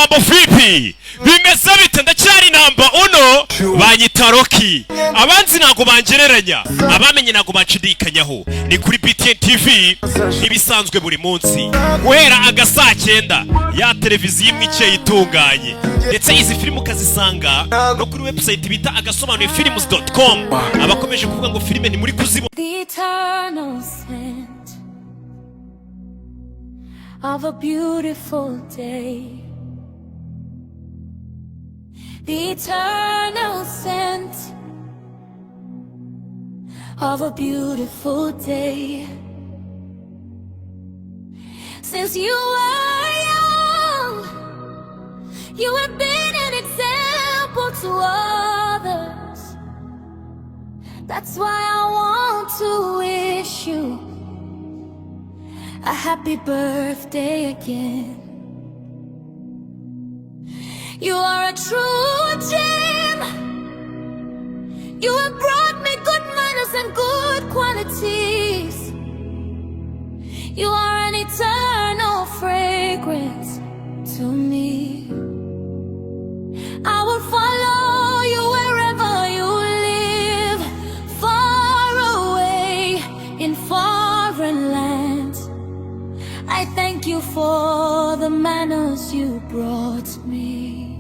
mambo vipi bimeze bite ndacyari namba uno banyita Rocky abanzi nago bangereranya abamenye nago bacidikanyaho ni kuri BTN TV ibisanzwe buri munsi guhera agasa 9 ya televiziyo imwe icye itunganye ndetse izi filmu ukazisanga no kuri website bita Agasobanuye films.com abakomeje kuvuga ngo filime ni muri kuzibo of a beautiful day, the eternal scent of a beautiful day. Since you were young, you have been an example to others. That's why I want to wish you a happy birthday again. You are a true gem. You have brought me good manners and good qualities. You are an eternal fragrance to me. I will follow you wherever you live, far away in foreign lands. I thank you for the manners you brought me.